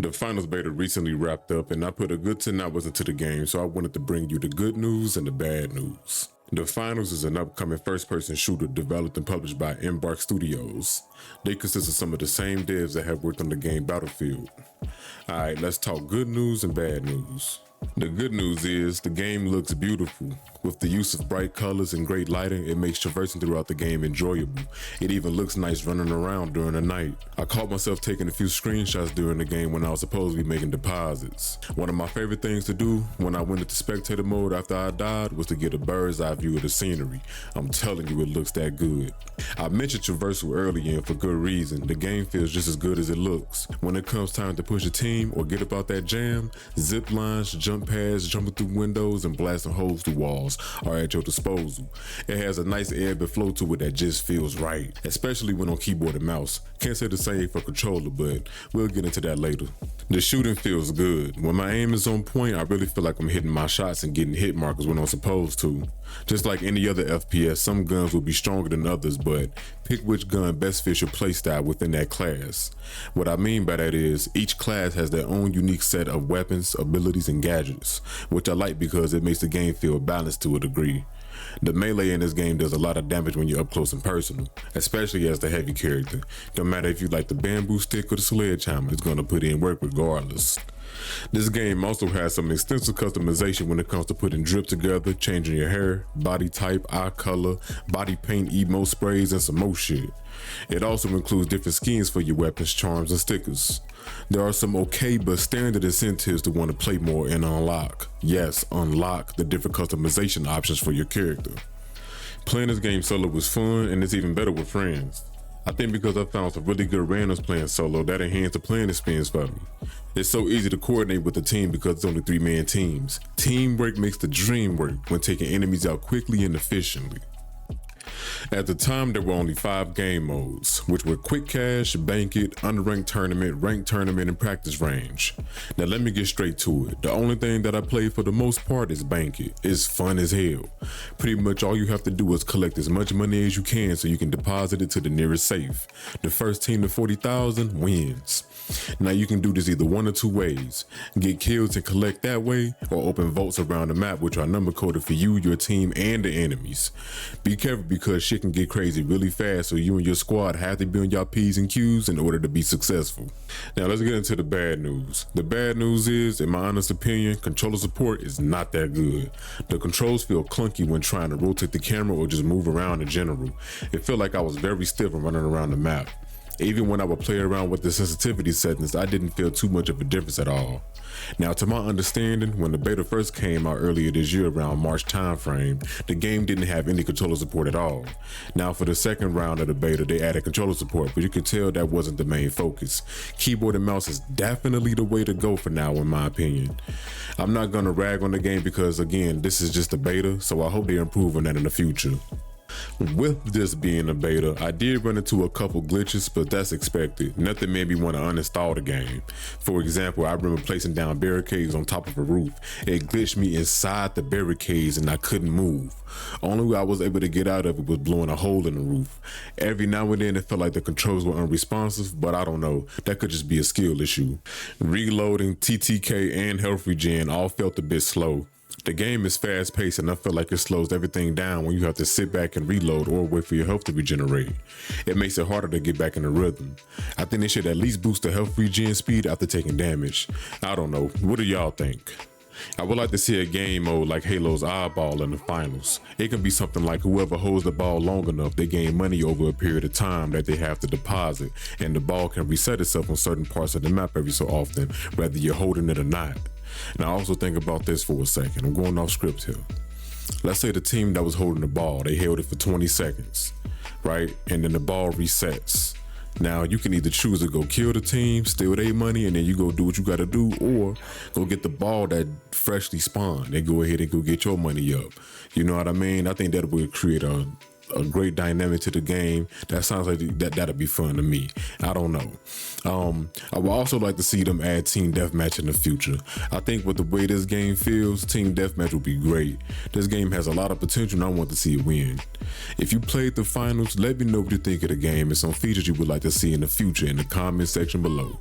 The finals beta recently wrapped up and I put a good 10 hours into the game, so I wanted to bring you the good news and the bad news. The Finals is an upcoming first-person shooter developed and published by Embark Studios. They consist of some of the same devs that have worked on the game Battlefield. Alright, let's talk good news and bad news. The good news is the game looks beautiful. With the use of bright colors and great lighting, it makes traversing throughout the game enjoyable. It even looks nice running around during the night. I caught myself taking a few screenshots during the game when I was supposed to be making deposits. One of my favorite things to do when I went into spectator mode after I died was to get a bird's eye view of the scenery. I'm telling you, it looks that good. I mentioned traversal earlier and for good reason. The game feels just as good as it looks. When it comes time to push a team or get about that jam, zip lines, jump pads, jumping through windows, and blasting holes through walls are at your disposal. It has a nice ebb and flow to it that just feels right, especially when on keyboard and mouse. Can't say the same for controller, but we'll get into that later. The shooting feels good. When my aim is on point, I really feel like I'm hitting my shots and getting hit markers when I'm supposed to. Just like any other FPS, some guns will be stronger than others, but pick which gun best fits your playstyle within that class. What I mean by that is, each class has their own unique set of weapons, abilities, and gadgets, which I like because it makes the game feel balanced to a degree. The melee in this game does a lot of damage when you're up close and personal, especially as the heavy character. No matter if you like the bamboo stick or the sledgehammer, it's going to put in work regardless. This game also has some extensive customization when it comes to putting drip together, changing your hair, body type, eye color, body paint, emote sprays, and some more shit. It also includes different skins for your weapons, charms, and stickers. There are some okay but standard incentives to want to play more and unlock. Yes, unlock the different customization options for your character. Playing this game solo was fun, and it's even better with friends. I think because I found some really good randoms playing solo, that enhanced the playing experience for me. It's so easy to coordinate with the team because it's only 3-man teams. Teamwork makes the dream work when taking enemies out quickly and efficiently. At the time, there were only 5 game modes, which were Quick Cash, Bank It, Unranked Tournament, Ranked Tournament, and Practice Range. Now let me get straight to it. The only thing that I play for the most part is Bank It. It's fun as hell. Pretty much all you have to do is collect as much money as you can so you can deposit it to the nearest safe. The first team to 40,000 wins. Now you can do this either one or two ways. Get kills and collect that way, or open vaults around the map which are number coded for you, your team, and the enemies. Be careful because shit can get crazy really fast, so you and your squad have to be on your P's and Q's in order to be successful. Now let's get into the bad news. The bad news is, in my honest opinion, controller support is not that good. The controls feel clunky when trying to rotate the camera or just move around in general. It felt like I was very stiff when running around the map. Even when I would play around with the sensitivity settings, I didn't feel too much of a difference at all. Now, to my understanding, when the beta first came out earlier this year around March timeframe, the game didn't have any controller support at all. Now, for the second round of the beta, they added controller support, but you can tell that wasn't the main focus. Keyboard and mouse is definitely the way to go for now, in my opinion. I'm not gonna rag on the game because, again, this is just a beta, so I hope they improve on that in the future. With this being a beta, I did run into a couple glitches, but that's expected. Nothing made me want to uninstall the game. For example, I remember placing down barricades on top of a roof. It glitched me inside the barricades and I couldn't move. Only way I was able to get out of it was blowing a hole in the roof. Every now and then it felt like the controls were unresponsive, but I don't know, that could just be a skill issue. Reloading, TTK, and health regen all felt a bit slow. The game is fast paced and I feel like it slows everything down when you have to sit back and reload or wait for your health to regenerate. It makes it harder to get back in the rhythm. I think they should at least boost the health regen speed after taking damage. I don't know, what do y'all think? I would like to see a game mode like Halo's Eyeball in the finals. It can be something like whoever holds the ball long enough, they gain money over a period of time that they have to deposit, and the ball can reset itself on certain parts of the map every so often, whether you're holding it or not. Now also think about this for a second. I'm going off script here. Let's say the team that was holding the ball, they held it for 20 seconds, right? And then the ball resets. Now you can either choose to go kill the team, steal their money, and then you go do what you gotta do, or go get the ball that freshly spawned and go ahead and go get your money up. You know what I mean? I think that would create a great dynamic to the game. That sounds like that'd be fun to me. I don't know. I would also like to see them add team deathmatch in the future. I think with the way this game feels, team deathmatch would be great. This game has a lot of potential and I want to see it win. If you played the finals, let me know what you think of the game and some features you would like to see in the future in the comment section below.